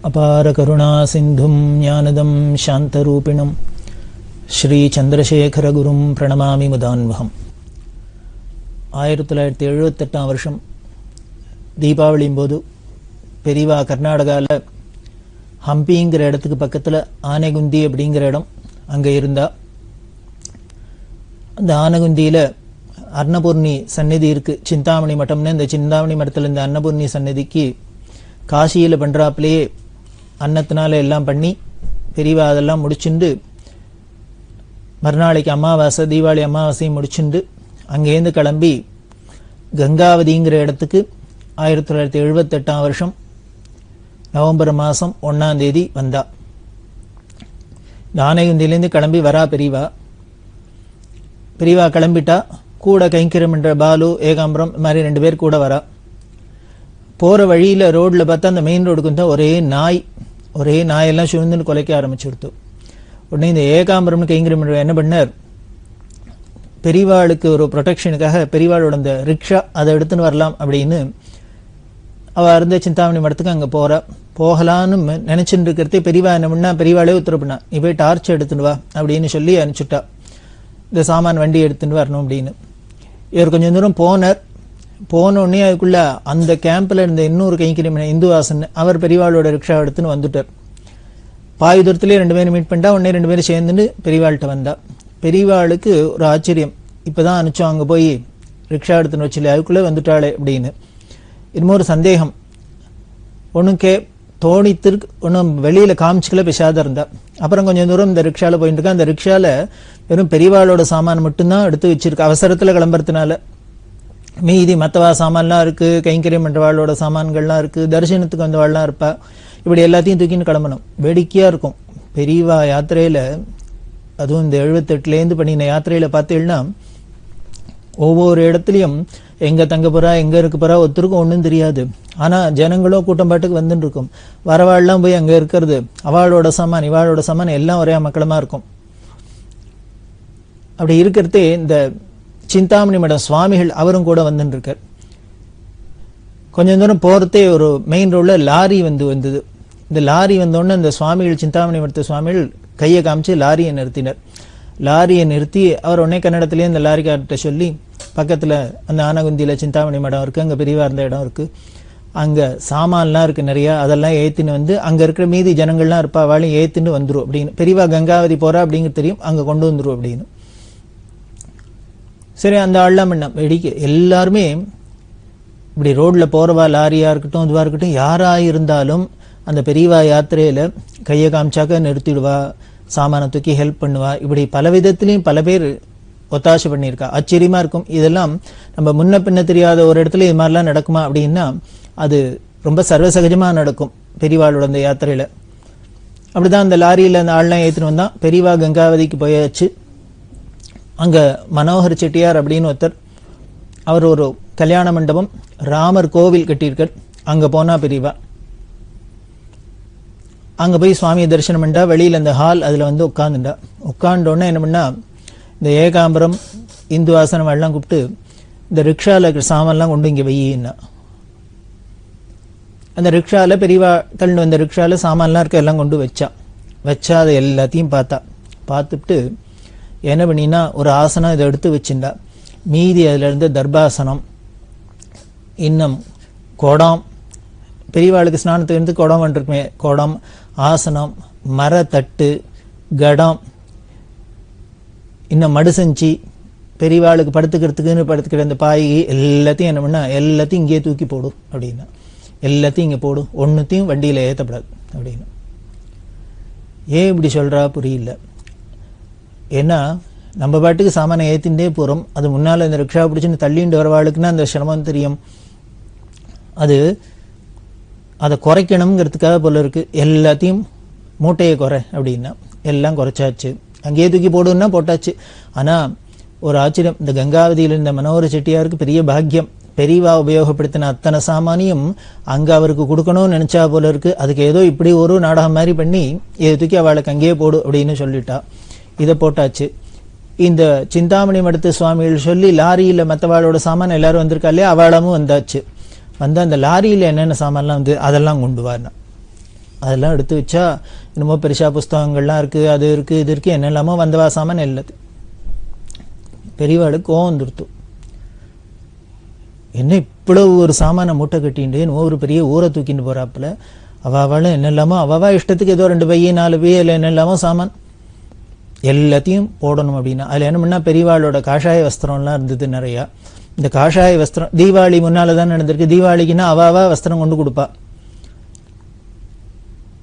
அபார கருணா சிந்தும் ஞானதம் சாந்தரூபிணம் ஸ்ரீ சந்திரசேகரகுரும் பிரணமாமி முதான்வகம். 1978 வருஷம் தீபாவளியும் போது பெரியவா கர்நாடகாவில் ஹம்பிங்கிற இடத்துக்கு பக்கத்தில் ஆனைகுந்தி அப்படிங்கிற இடம் அங்கே இருந்தா. அந்த ஆனைகுந்தியில் அன்னபூர்ணி சந்நிதி இருக்குது. சிந்தாமணி மட்டம்னு இந்த சிந்தாமணி மட்டத்தில் இந்த அன்னபூர்ணி சந்நிதிக்கு காசியில் பண்ணுறாப்புலேயே அன்னத்தினால எல்லாம் பண்ணி பெரியவா அதெல்லாம் முடிச்சுண்டு மறுநாளைக்கு அமாவாசை தீபாவளி அமாவாசையும் முடிச்சுண்டு அங்கேருந்து கிளம்பி கங்காவதிங்கிற இடத்துக்கு 1978 வருஷம் நவம்பர் மாதம் 1ஆம் தேதி வந்தா. ஆனைகுந்தியிலேருந்து கிளம்பி வரா பெரியவா கிளம்பிட்டா. கூட கைங்கரம் என்ற பாலு ஏகாம்பரம் இது மாதிரி 2 பேர் கூட வரா. போகிற வழியில் ரோட்டில் பார்த்தா அந்த மெயின் ரோடுக்கு வந்தால் ஒரே நாயெல்லாம் சுழ்ந்துன்னு கொலைக்க ஆரம்பிச்சுடுத்து. உடனே இந்த ஏகாம்பரம்னு கைங்கரம் என்ன பண்ணார், பெரியவாளுக்கு ஒரு ப்ரொடெக்ஷனுக்காக பெரியவாளோட அந்த ரிக்ஷா அதை எடுத்துன்னு வரலாம் அப்படின்னு அவள் இருந்த சிந்தாமணி மடத்துக்கு அங்கே போகலான்னு நினச்சிட்டு இருக்கிறதே பெரியவா என்ன பண்ணா, பெரியவாளே உத்தரவு பண்ணா, நீ போய் டார்ச் எடுத்துன்னு வா அப்படின்னு சொல்லி அனுப்பிச்சுட்டா. இந்த சாமான் வண்டி எடுத்துன்னு வரணும் அப்படின்னு. இவர் கொஞ்சம் தூரம் போனோடனே அதுக்குள்ள அந்த கேம்பில் இருந்த இன்னொரு கைங்கரியம் இந்துவாசன் அவர் பெரியவாளோட ரிக்ஷா எடுத்துன்னு வந்துட்டார். பாதி தூரத்துலேயே 2 பேரும் மீட் பண்ணிட்டா. உடனே 2 பேரும் சேர்ந்துட்டு பெரியவாள்கிட்ட வந்தா. பெரியவாளுக்கு ஒரு ஆச்சரியம், இப்போதான் அனுப்பிச்சோம் அங்கே போய் ரிக்ஷா எடுத்துன்னு வச்சுல அதுக்குள்ளே வந்துட்டாளே அப்படின்னு. இன்னொரு சந்தேகம் ஒன்றும் தோணித்திற்கு ஒன்றும் வெளியில் காமிச்சிக்கல பேசாத இருந்தா. அப்புறம் கொஞ்சம் தூரம் இந்த ரிக்ஷாவில் போயிட்டு இருக்கா. அந்த ரிக்ஷாவில் வெறும் பெரியவாளோட சாமான் மட்டும்தான் எடுத்து வச்சிருக்கு. அவசரத்தில் கிளம்புறதுனால மீதி மற்றவா சாமான்லாம் இருக்குது, கைங்கரியம் பண்ணுறவாளோட சாமான்கள்லாம் இருக்குது, தரிசனத்துக்கு வந்தவாள்லாம் இருப்பா. இப்படி எல்லாத்தையும் தூக்கின்னு கிளம்பணும். வேடிக்கையாக இருக்கும். பெரியவா யாத்திரையில், அதுவும் இந்த 78லேருந்து பண்ணின யாத்திரையில் பார்த்தீங்கன்னா ஒவ்வொரு இடத்துலையும் எங்கே தங்க போகிறா எங்கே இருக்க போகிறா ஒருத்தருக்கும் ஒன்றும் தெரியாது. ஆனால் ஜனங்களோ கூட்டம் பாட்டுக்கு வந்துட்டு இருக்கும். வரவாள்லாம் போய் அங்கே இருக்கிறது அவளோட சாமான் இவாளோட சாமான் எல்லாம் ஒரே மக்களமாக இருக்கும். அப்படி இருக்கிறதே இந்த சிந்தாமணி மடம் சுவாமிகள் அவரும் கூட வந்துட்டு இருக்கார். கொஞ்சம் தூரம் போகிறதே ஒரு மெயின் ரோடில் லாரி வந்தது. இந்த லாரி வந்தோடனே இந்த சுவாமிகள் சிந்தாமணி மடத்து சுவாமிகள் கையை காமிச்சு லாரியை நிறுத்தினார். லாரியை நிறுத்தி அவர் உடனே கன்னடத்துலேயே இந்த லாரிக்கார்ட்ட சொல்லி, பக்கத்தில் அந்த ஆனகுந்தியில் சிந்தாமணி மடம் இருக்குது, அங்கே பெரியவா இருந்த இடம் இருக்குது, அங்கே சாமான்லாம் இருக்குது நிறையா, அதெல்லாம் ஏற்றின்னு வந்து அங்கே இருக்கிற மீதி ஜனங்கள்லாம் இருப்பா அவளையும் ஏற்றின்னு வந்துடும் அப்படின்னு. பெரியவா கங்காவதி போகிறா அப்படிங்கிறது தெரியும், அங்கே கொண்டு வந்துடும் அப்படின்னு. சரி, அந்த ஆள்லாம் பண்ண வெடிக்க எல்லாருமே இப்படி ரோட்டில் போகிறவா லாரியாக இருக்கட்டும் இதுவாக இருக்கட்டும் யாராக இருந்தாலும் அந்த பெரியவா யாத்திரையில் கையை காமிச்சாக்க நிறுத்திடுவா, சாமானை தூக்கி ஹெல்ப் பண்ணுவா. இப்படி பல விதத்துலேயும் பல பேர் ஒத்தாசை பண்ணியிருக்கா. ஆச்சரியமாக இருக்கும். இதெல்லாம் நம்ம முன்ன பின்ன தெரியாத ஒரு இடத்துல இது மாதிரிலாம் நடக்குமா அப்படின்னா அது ரொம்ப சர்வசகஜமாக நடக்கும் பெரியவாளோட அந்த யாத்திரையில். அப்படி தான் அந்த லாரியில் அந்த ஆள்லாம் ஏற்றுன்னு வந்தான். பெரியவா கங்காவதிக்கு போயாச்சு. அங்கே மனோகர் செட்டியார் அப்படின்னு ஒருத்தர், அவர் ஒரு கல்யாண மண்டபம் ராமர் கோவில் கட்டியிருக்கார். அங்கே போனால் பெரியவா அங்கே போய் சுவாமியை தரிசனம் பண்ணா. வெளியில் அந்த ஹால் அதில் வந்து உட்காண்டோன்னே என்ன பண்ணா, இந்த ஏகாம்பரம் இந்துவாசனம் எல்லாம் கூப்பிட்டு இந்த ரிக்ஷாவில் இருக்கிற சாமான்லாம் கொண்டு இங்கே வெயின்னா. அந்த ரிக்ஷாவில் பெரியவா தள்ளு வந்த ரிக்ஷாவில் சாமான்லாம் இருக்க எல்லாம் கொண்டு வச்சா அதை எல்லாத்தையும் பார்த்துட்டு என்ன பண்ணினா ஒரு ஆசனம் இதை எடுத்து வச்சுட்டா. மீதி அதில் இருந்து தர்பாசனம், இன்னும் குடம், பெரியவாளுக்கு ஸ்நானத்துக்கு இருந்து குடம் வந்துருக்குமே, குடம், ஆசனம், மரத்தட்டு, கடம், இன்னும் மடுசஞ்சி, பெரியவாளுக்கு படுத்துக்கிற அந்த பாய் எல்லாத்தையும் என்ன பண்ணா, எல்லாத்தையும் இங்கேயே தூக்கி போடும் அப்படின்னா. எல்லாத்தையும் இங்கே போடும், ஒன்றுத்தையும் வண்டியில் ஏற்றப்படாது அப்படின்னு. ஏன் இப்படி சொல்கிறா புரியல. ஏன்னா நம்ம பாட்டுக்கு சாமானை ஏற்றிகிட்டே போகிறோம். அது முன்னால் இந்த ரிக்ஷா பிடிச்சின்னு தள்ளிட்டு வரவாளுக்குன்னா அந்த சிரமம் தெரியும். அதை குறைக்கணுங்கிறதுக்காக போல இருக்குது. எல்லாத்தையும் மூட்டையை குறை அப்படின்னா எல்லாம் குறைச்சாச்சு. அங்கேயே தூக்கி போடுன்னா போட்டாச்சு. ஆனால் ஒரு ஆச்சரியம், இந்த கங்காவதியில் இந்த மனோகர செட்டியாருக்கு பெரிய பாக்கியம். பெரியவா உபயோகப்படுத்தின அத்தனை சாமானியும் அங்கே அவருக்கு கொடுக்கணும்னு நினச்சா போல இருக்குது. அதுக்கு ஏதோ இப்படி ஒரு நாடகம் மாதிரி பண்ணி இதை தூக்கி அவளுக்கு அங்கேயே போடு அப்படின்னு சொல்லிட்டா. இதை போட்டாச்சு. இந்த சிந்தாமணி மடத்து சுவாமிகள் சொல்லி லாரியில் மற்றவாளோட சாமான் எல்லாரும் வந்திருக்கா இல்லையா, அவளமும் வந்தாச்சு. வந்து அந்த லாரியில் என்னென்ன சாமான்லாம் வந்து அதெல்லாம் கொண்டு வரணும். அதெல்லாம் எடுத்து வச்சா இன்னமும் பெருசா புஸ்தகங்கள்லாம் இருக்கு, அது இருக்கு, இது இருக்கு, என்னெல்லாமோ வந்தவா சாமான் இல்லது. பெரியவாளுக்கு கோவம் வந்துடுத்து. என்ன இவ்வளவு ஒரு சாமான மூட்டை கட்டிண்டு ஒரு பெரிய ஊரை தூக்கிட்டு போறாப்புல, அவாவாலும் என்னெல்லாமோ அவாவா இஷ்டத்துக்கு ஏதோ 2 பை 4 பை இல்லை என்னெல்லாமோ சாமான் எல்லாத்தையும் போடணும் அப்படின்னா அதில் என்ன பண்ணா பெரியவாளோட காஷாய வஸ்திரம்லாம் இருந்தது நிறையா. இந்த காஷாய வஸ்திரம் தீபாவளி முன்னால தான் நடந்திருக்கு. தீபாவளிக்குன்னா அவாவா வஸ்திரம் கொண்டு கொடுப்பா.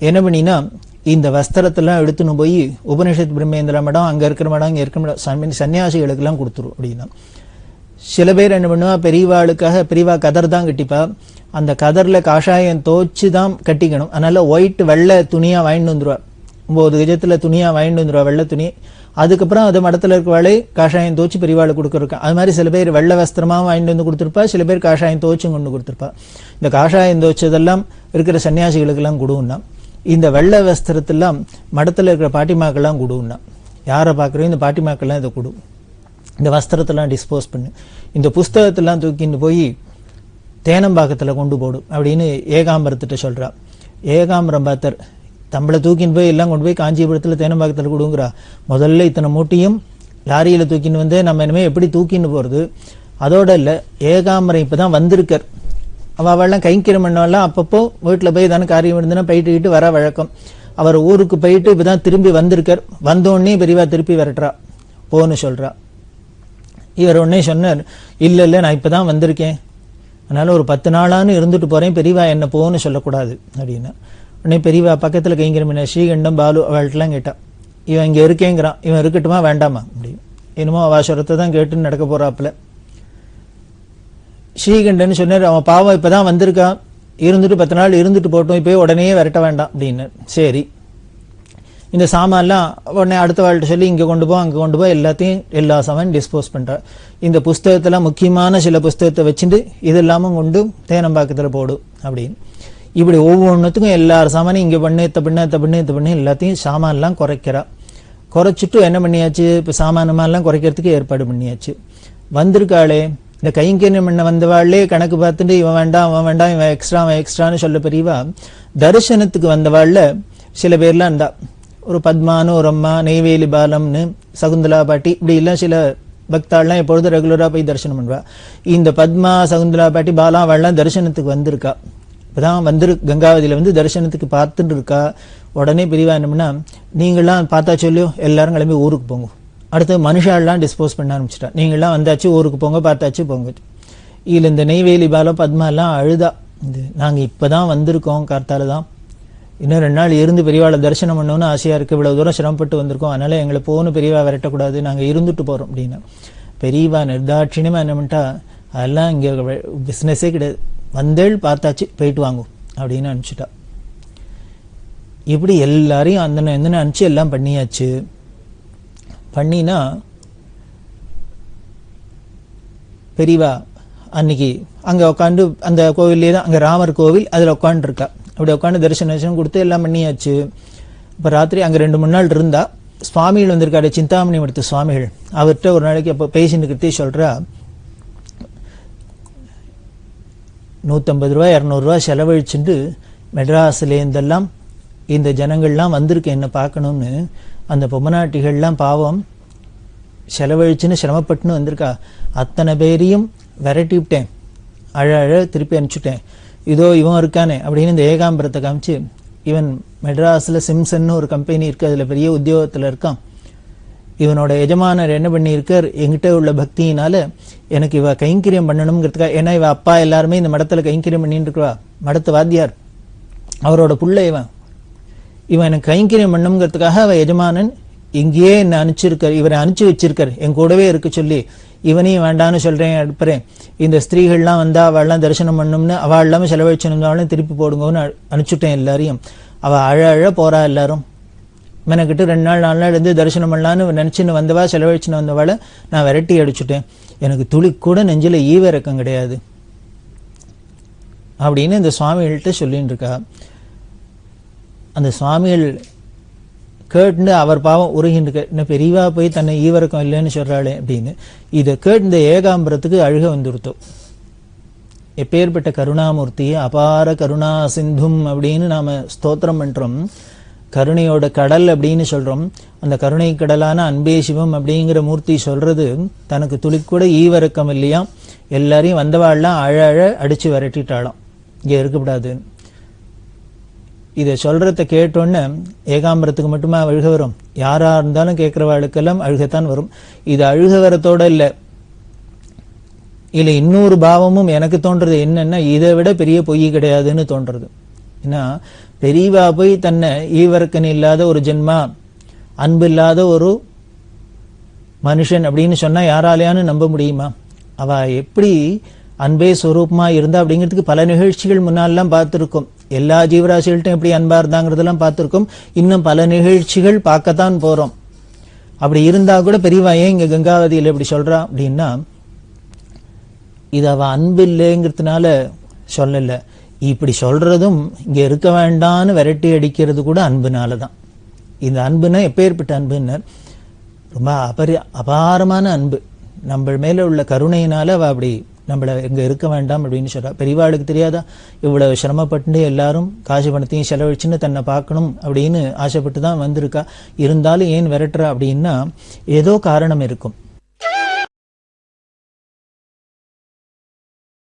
என்ன பண்ணினா இந்த வஸ்திரத்தெல்லாம் எடுத்துன்னு போய் உபனிஷத் பிரம்மேந்திர மடம், அங்கே இருக்கிற மடம், இங்கே இருக்கிற மடம், சன்னியாசிகளுக்கெல்லாம் கொடுத்துரும் அப்படின்னா. சில பேர் என்ன பண்ணுவா, பெரியவாளுக்காக பெரியவா கதர் தான் கட்டிப்பா. அந்த கதர்ல காஷாயம் தோச்சு தான் கட்டிக்கணும். அதனால ஒயிட் வெள்ளை துணியா வாங்கிட்டு வந்துருவா. 9 கஜத்துல துணியா வாங்கிட்டு வந்துருவா, வெள்ளை துணி. அதுக்கப்புறம் அது மடத்துல இருக்கவாளே காஷாயம் தோச்சு பெரியவாளை கொடுக்குறக்கா. அது மாதிரி சில பேர் வெள்ளை வஸ்திரமா வாங்கிட்டு வந்து கொடுத்துருப்பா, சில பேர் காஷாயம் தோச்சும் கொண்டு கொடுத்துருப்பா. இந்த காஷாயம் தோச்சதெல்லாம் இருக்கிற சன்னியாசிகளுக்கெல்லாம் கொடுன்னா, இந்த வெள்ளை வஸ்திரத்தெல்லாம் மடத்துல இருக்கிற பாட்டிமாக்கெல்லாம் கொடுன்னா. யாரை பார்க்குறோம், இந்த பாட்டிமாக்கெல்லாம் இதை கொடு, இந்த வஸ்திரத்தெல்லாம் டிஸ்போஸ் பண்ணு, இந்த புஸ்தகத்தெல்லாம் தூக்கிட்டு போய் தேனம்பாக்கத்தில் கொண்டு போடு அப்படின்னு ஏகாம்பரத்திட்ட சொல்றா. ஏகாம்பரம் பார்த்தர் தம்பளை தூக்கின்னு போய் எல்லாம் கொண்டு போய் காஞ்சிபுரத்தில் தேனம்பாக்கத்தில் கொடுங்கிறா. முதல்ல இத்தனை மூட்டையும் லாரியில் தூக்கின்னு வந்து நம்ம இனிமேல் எப்படி தூக்கின்னு போகிறது? அதோட இல்லை, ஏகாம்பரம் இப்போ தான் வந்திருக்கார். அவெல்லாம் கைங்கிரம் பண்ணவெல்லாம் அப்பப்போ வீட்டில் போய் தானே காரியம் இருந்துன்னா போயிட்டுக்கிட்டு வர வழக்கம். அவர் ஊருக்கு போயிட்டு இப்போ தான் திரும்பி வந்திருக்கார். வந்தோடனே பெரியவா திருப்பி விரட்டுறா, போன்னு சொல்கிறா. இவர் உடனே சொன்னார், இல்லை இல்லை நான் இப்போ தான் வந்திருக்கேன், அதனால ஒரு 10 நாளான்னு இருந்துட்டு போகிறேன், பெரியவா என்ன போன்னு சொல்லக்கூடாது அப்படின்னா. உடனே பெரியவா பக்கத்தில் கைங்கிற முன்ன ஸ்ரீகண்டம் பாலு அவள்கிட்டலாம் கேட்டா, இவன் இங்கே இருக்கேங்கிறான், இவன் இருக்கட்டுமா வேண்டாமா அப்படின்னு. என்னமோ அவாசுரத்தை தான் கேட்டுன்னு நடக்க போறாப்புல. ஸ்ரீகண்டன் சொன்னார், அவன் பாவம் இப்போ தான் வந்திருக்கான், இருந்துட்டு 10 நாள் இருந்துட்டு போட்டோம், இப்போ உடனே விரட்ட வேண்டாம் அப்படின்னு. சரி, இந்த சாமான்லாம் உடனே அடுத்த வாழ்கிட்ட சொல்லி இங்கே கொண்டு போ அங்கே கொண்டு போ, எல்லாத்தையும் எல்லா சாமான் டிஸ்போஸ் பண்ணுறா. இந்த புஸ்தகத்தெல்லாம் முக்கியமான சில புஸ்தகத்தை வச்சுட்டு இது எல்லாமும் கொண்டு தேனம்பாக்கத்தில் போடு அப்படின்னு. இப்படி ஒவ்வொன்றுத்துக்கும் எல்லா சாமானையும் இங்கே பண்ணு, இத்த பண்ணு, இத்த பண்ணு, இத்த பண்ணு, எல்லாத்தையும் சாமான்லாம் குறைக்கிறா. குறைச்சிட்டு என்ன பண்ணியாச்சு, இப்போ சாமானமெல்லாம் குறைக்கிறதுக்கு ஏற்பாடு பண்ணியாச்சு. வந்திருக்காளே இந்த கைங்கரியம் பண்ண வந்தவாளே கணக்கு பார்த்துட்டு இவன் வேண்டாம் அவன் வேண்டாம், இவன் எக்ஸ்ட்ரா அவன் எக்ஸ்ட்ரான்னு சொல்ல பெரியவா. தரிசனத்துக்கு வந்தவாள்ல சில பேர்லாம் இருந்தா, ஒரு பத்மானு, ஒரு அம்மா, நெய்வேலி பாலம்னு, சகுந்தலா பாட்டி, இப்படி எல்லாம் சில பக்தாள்லாம் எப்பொழுதும் ரெகுலரா போய் தரிசனம் பண்ணுவா. இந்த பத்மா, சகுந்தலா பாட்டி, பாலா அவள்லாம் தரிசனத்துக்கு வந்திருக்கா. இப்பதான் கங்காவதியில வந்து தரிசனத்துக்கு பார்த்துட்டு இருக்கா. உடனே பெரியவா என்னம்னா, நீங்களாம் பார்த்தா சொல்லியோ எல்லாரும் கிளம்பி ஊருக்கு போங்க. அடுத்து மனுஷாலாம் டிஸ்போஸ் பண்ண ஆரம்பிச்சிட்டா. நீங்களாம் வந்தாச்சு, ஊருக்கு போங்க, பார்த்தாச்சு போங்க. இதுல இந்த நெய்வேலி பாலம் பத்மா எல்லாம் அழுதா, நாங்க இப்பதான் வந்திருக்கோம், கார்த்தால தான், இன்னும் 2 நாள் இருந்து பெரியவாளை தரிசனம் பண்ணணும்னு ஆசையா இருக்கு, இவ்வளவு தூரம் சிரமப்பட்டு வந்திருக்கோம், அதனால எங்களை போகணும், பெரியவா விரட்டக்கூடாது, நாங்க இருந்துட்டு போறோம் அப்படின்னு. பெரியவா நிர்தாட்சியமா என்ன பண்ணிட்டா, அதெல்லாம் இங்க பிசினஸே கிடையாது, வந்தேள் பார்த்தாச்சு போயிட்டு வாங்கும் அப்படின்னு அனுப்பிச்சுட்டா. இப்படி எல்லாரையும் அந்த அனுப்பிச்சு எல்லாம் பண்ணியாச்சு. பண்ணினா பெரியவா அன்னைக்கு அங்க உட்காந்து அந்த கோவிலே தான், அங்க ராமர் கோவில், அதுல உட்காந்து இருக்கா. அப்படி உட்காந்து தரிசனம் கொடுத்து எல்லாம் பண்ணியாச்சு. இப்போ ராத்திரி அங்கே 2-3 நாள் இருந்தா. சுவாமிகள் வந்திருக்காரு, சிந்தாமணி மடத்து சுவாமிகள். அவர்கிட்ட ஒரு நாளைக்கு அப்போ பேசிட்டு கிட்டே சொல்றா, 150 ரூபா 200 ரூபா செலவழிச்சுட்டு மெட்ராஸ்லேருந்தெல்லாம் இந்த ஜனங்கள்லாம் வந்திருக்கு என்ன பார்க்கணும்னு. அந்த பொம்மநாட்டிகள்லாம் பாவம் செலவழிச்சுன்னு சிரமப்பட்டுன்னு வந்திருக்கா. அத்தனை பேரையும் விரட்டி விட்டேன், அழ திருப்பி அனுப்பிச்சுட்டேன். இதோ இவன் இருக்கானே அப்படின்னு இந்த ஏகாம்பரத்தை காமிச்சு, இவன் மெட்ராஸ்ல சிம்சன்னு ஒரு கம்பெனி இருக்கு, அதுல பெரிய உத்தியோகத்துல இருக்கான். இவனோட எஜமானர் என்ன பண்ணியிருக்கார், எங்கிட்ட உள்ள பக்தியினால எனக்கு இவ கைங்கரியம் பண்ணணுங்கிறதுக்காக, ஏன்னா இவ அப்பா எல்லாருமே இந்த மடத்துல கைங்கரியம் பண்ணிட்டு இருக்கா, மடத்து வாத்தியார், அவரோட புள்ள இவன் எனக்கு கைங்கரியம் பண்ணணுங்கிறதுக்காக அவ எஜமானன் இங்கேயே என்ன அனுப்பிச்சிருக்கார், இவரை அனுப்பிச்சு வச்சிருக்கார் என் கூடவே இருக்க சொல்லி. இவனையும் வேண்டான்னு சொல்றேன், அடுப்புறேன். இந்த ஸ்திரீகள்லாம் வந்தா அவள்லாம் தரிசனம் பண்ணணும்னு, அவள் எல்லாமே செலவழிச்சணும்னாலும் திருப்பி போடுங்கன்னு அனுப்பிச்சுட்டேன் எல்லாரையும். அவள் அழ போறா எல்லாரும். மெனக்கிட்டு 2 நாள் 4 நாள் இருந்து தரிசனம் பண்ணலான்னு நினைச்சுன்னு வந்தவா, செலவழிச்சுன்னு வந்தவாளை நான் விரட்டி அடிச்சுட்டேன். எனக்கு துளி கூட நெஞ்சில ஈவிரக்கம் கிடையாது அப்படின்னு இந்த சுவாமிகள்கிட்ட சொல்லிட்டு இருக்கா. அந்த சுவாமிகள் கேட்டு அவர் பாவம் உருகின்ற, இன்னும் பெரியவா போய் தன்னை ஈவரக்கம் இல்லைன்னு சொல்றாளே அப்படின்னு. இதை கேட்டு இந்த ஏகாம்பரத்துக்கு அழுக வந்துடுத்தோம். எப்பேற்பட்ட கருணாமூர்த்தியை அபார கருணா சிந்தும் அப்படின்னு நாம ஸ்தோத்திரம் பண்றோம். கருணையோட கடல் அப்படின்னு சொல்றோம். அந்த கருணை கடலான அன்பே சிவம் அப்படிங்கிற மூர்த்தி சொல்றது தனக்கு துளிக்கூட ஈவரக்கம் இல்லையா, எல்லாரையும் வந்தவாள்லாம் அழ அழ அடிச்சு விரட்டிட்டாளாம், இங்க இருக்கக்கூடாது. இதை சொல்றத கேட்டோன்னு ஏகாம்பரத்துக்கு மட்டுமா அழுக வரும்? யாரா இருந்தாலும் கேட்கிறவாளுக்கெல்லாம் அழுகத்தான் வரும். இது அழுக வரத்தோட இல்லை, இல்ல இன்னொரு பாவமும் எனக்கு தோன்றது என்னன்னா, இதை விட பெரிய பொய் கிடையாதுன்னு தோன்றது. ஏன்னா பெரியவா போய் தன்னை ஈவரக்கன் இல்லாத ஒரு ஜென்மா, அன்பு இல்லாத ஒரு மனுஷன் அப்படின்னு சொன்னா யாராலையானு நம்ப முடியுமா? அவ எப்படி அன்பே ஸ்வரூபமா இருந்தா அப்படிங்கிறதுக்கு பல நிகழ்ச்சிகள் முன்னாலாம் பார்த்திருக்கோம். எல்லா ஜீவராசிகள்ட்டும் எப்படி அன்பா இருந்தாங்கிறதெல்லாம் பார்த்திருக்கோம். இன்னும் பல நிகழ்ச்சிகள் பார்க்கத்தான் போறோம். அப்படி இருந்தா கூட பெரியவா ஏன் இங்க கங்காவதியில் எப்படி சொல்றா அப்படின்னா, இது அவ அன்பு இல்லைங்கிறதுனால சொல்லல, இப்படி சொல்றதும் இங்க இருக்க வேண்டான்னு விரட்டி அடிக்கிறது கூட அன்புனாலதான். இந்த அன்புனா எப்பேற்பட்ட அன்புன்னு, ரொம்ப அபாரமான அன்பு. நம்ம மேல உள்ள கருணையினால அவ அப்படி நம்மள இங்க இருக்க வேண்டாம் அப்படின்னு சொல்றா. பெரியவாளுக்கு தெரியாதா, இவ்வளவு சிரமப்பட்டு எல்லாரும் காசு பணத்தையும் செலவழிச்சுன்னு தன்னை பார்க்கணும் அப்படின்னு ஆசைப்பட்டு தான் வந்திருக்கா. இருந்தாலும் ஏன் விரட்டுறா அப்படின்னா ஏதோ காரணம் இருக்கும்.